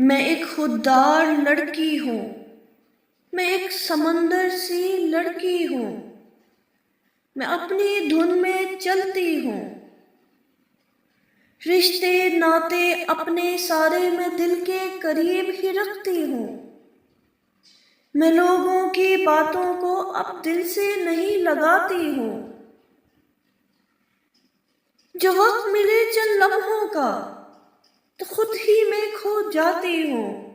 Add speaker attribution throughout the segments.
Speaker 1: मैं एक खुददार लड़की हूँ, मैं एक समंदर सी लड़की हूँ, मैं अपनी धुन में चलती हूँ। रिश्ते नाते अपने सारे मैं दिल के करीब ही रखती हूँ। मैं लोगों की बातों को अब दिल से नहीं लगाती हूँ। जो वक्त मिले चंद लम्हों का तो खुद ही मैं खो जाती हूँ।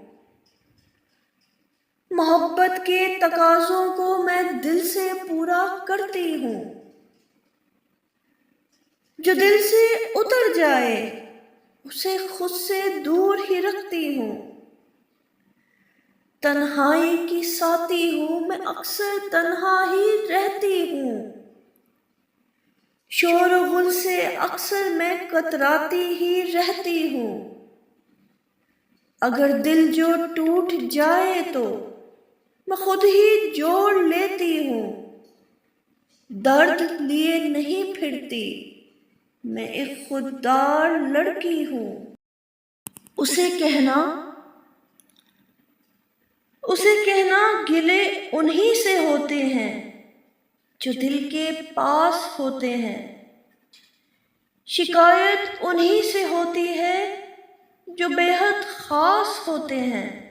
Speaker 1: मोहब्बत के तकाज़ों को मैं दिल से पूरा करती हूँ। जो दिल से उतर जाए उसे खुद से दूर ही रखती हूँ। तन्हाई की साथी हूँ मैं, अक्सर तन्हा ही रहती हूँ। शोर गुल से अक्सर मैं कतराती ही रहती हूँ। अगर दिल जो टूट जाए तो मैं खुद ही जोड़ लेती हूँ। दर्द लिए नहीं फिरती, मैं एक खुददार लड़की हूँ। उसे कहना गिले उन्हीं से होते हैं जो दिल के पास होते हैं। शिकायत उन्हीं से होती है जो बेहद खास होते हैं।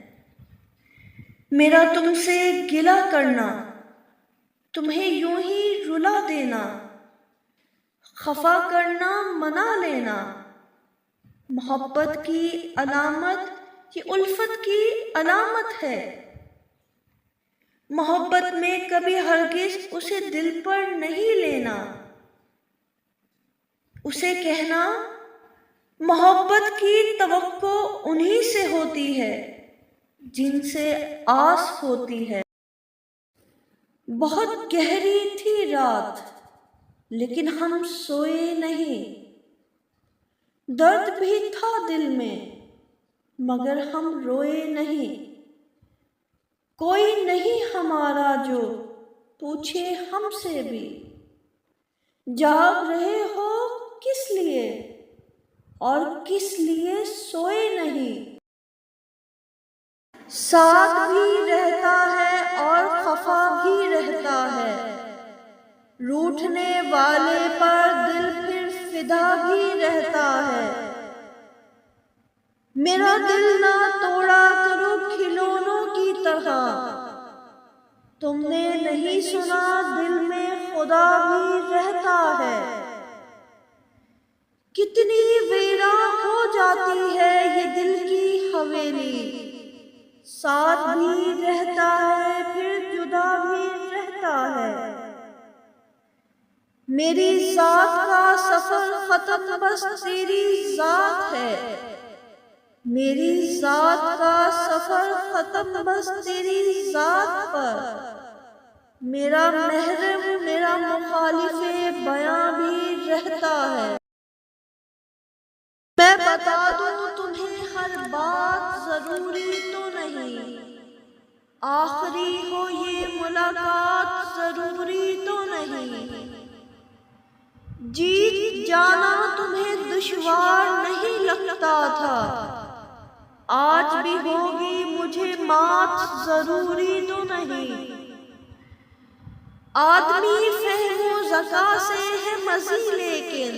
Speaker 1: मेरा तुमसे गिला करना, तुम्हें यूं ही रुला देना, खफा करना मना लेना, मोहब्बत की अलामत ये उल्फत की अलामत है। मोहब्बत में कभी हरगिज उसे दिल पर नहीं लेना। उसे कहना मोहब्बत की तवक्को उन्हीं से होती है जिनसे आस होती है। बहुत गहरी थी रात लेकिन हम सोए नहीं। दर्द भी था दिल में मगर हम रोए नहीं। कोई नहीं हमारा जो पूछे हमसे भी, जाग रहे हो किस लिए और किस लिए सोए नहीं। साथ भी रहता है और खफा भी रहता है। रूठने वाले पर दिल फिर फिदा भी रहता है। मेरा दिल ना तोड़ा करो खिलौनों की तरह। तुमने नहीं सुना दिल में खुदा भी रहता है। कितनी वीरान हो जाती है ये दिल की हवेली। साथ भी रहता है फिर जुदा भी रहता है। मेरी जात का सफर खत्म बस तेरी जात है। मेरी जात का सफर खत्म बस तेरी जात पर। मेरा महरम मेरा मुखालिफे बयां भी रहता है। मैं बता दूं तुम्हें हर बात जरूरी तो नहीं। आखिरी हो ये मुलाकात जरूरी तो नहीं। जीत जाना तुम्हें दुश्वार नहीं लगता था। आज भी होगी मुझे मात जरूरी तो नहीं। आदमी फहमो ज़का से है मज़ी लेकिन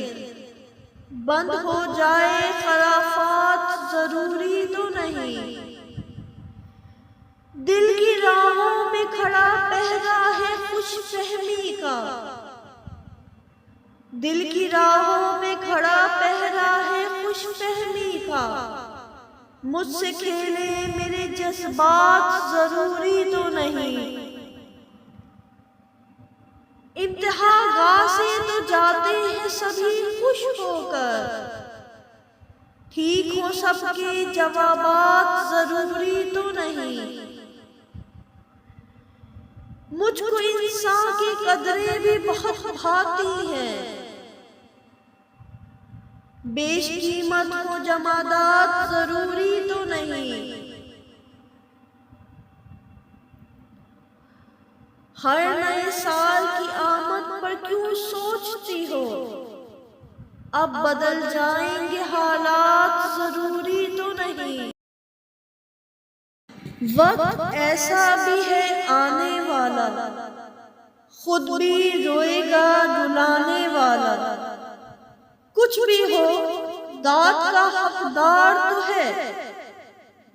Speaker 1: बंद हो जाए खराफात जरूरी तो नहीं। दिल की राहों में खड़ा पहरा है खुश फहमी का। दिल की राहों में खड़ा पहरा है खुश फहमी का। मुझसे खेले मेरे जज्बात जरूरी तो नहीं। इम्तिहान से तो जाते हैं सभी खुश होकर। ठीक हो सबके जवाबात जरूरी तो नहीं। मुझको इंसान की कदरें भी बहुत भाती हैं। बेशकीमत हो जमादात जरूरी तो नहीं। हर नए साल की आमद पर क्यों सोचती हो। अब बदल जाएंगे हालात जरूरी तो नहीं। वक्त ऐसा भी है आने वाला, खुद भी रोएगा रुलाने वाला। कुछ भी हो दाद का हकदार तो है,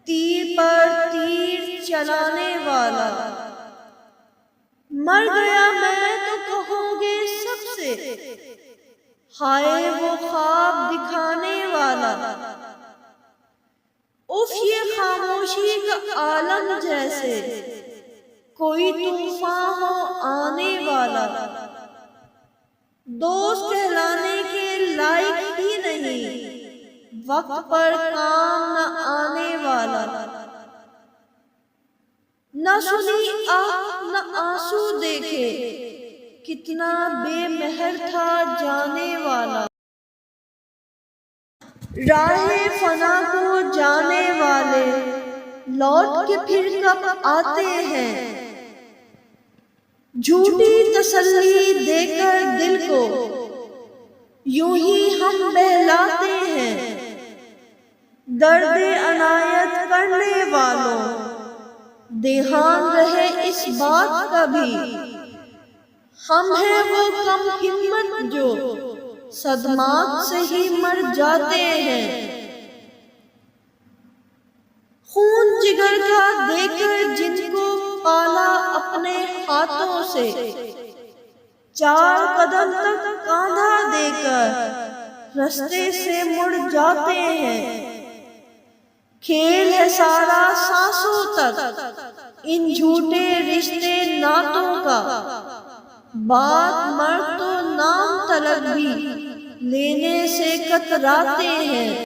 Speaker 1: तीर पर तीर चलाने वाला। मर गया मैं तो कहोगे सबसे, हाय वो ख्वाब दिखाने वाला। उफ ये खामोशी का आलम जैसे कोई तूफान हो आने वाला। दोस्त कहलाने के लायक ही नहीं, वक्त पर काम न आने वाला। न सुनी आह न आंसू देखे, कितना बेमहर था जाने वाला। राहे फना को जाने वाले लौट के फिर कब आते हैं। झूठी तसल्ली देकर दिल को यूं ही हम बहलाते हैं। दर्द अनायत करने वालों ध्यान रहे इस बात का भी, हम हैं वो कम हिम्मत जो सदमात से ही मर जाते हैं। खून जिगर का देकर जिनको पाला अपने हाथों से, 4 कदम तक कांधा देकर रास्ते से मुड़ जाते हैं। खेल है सारा सांसों तक इन झूठे रिश्ते नातों का, बात मर्द तो नाम तलक भी लेने से कतराते हैं।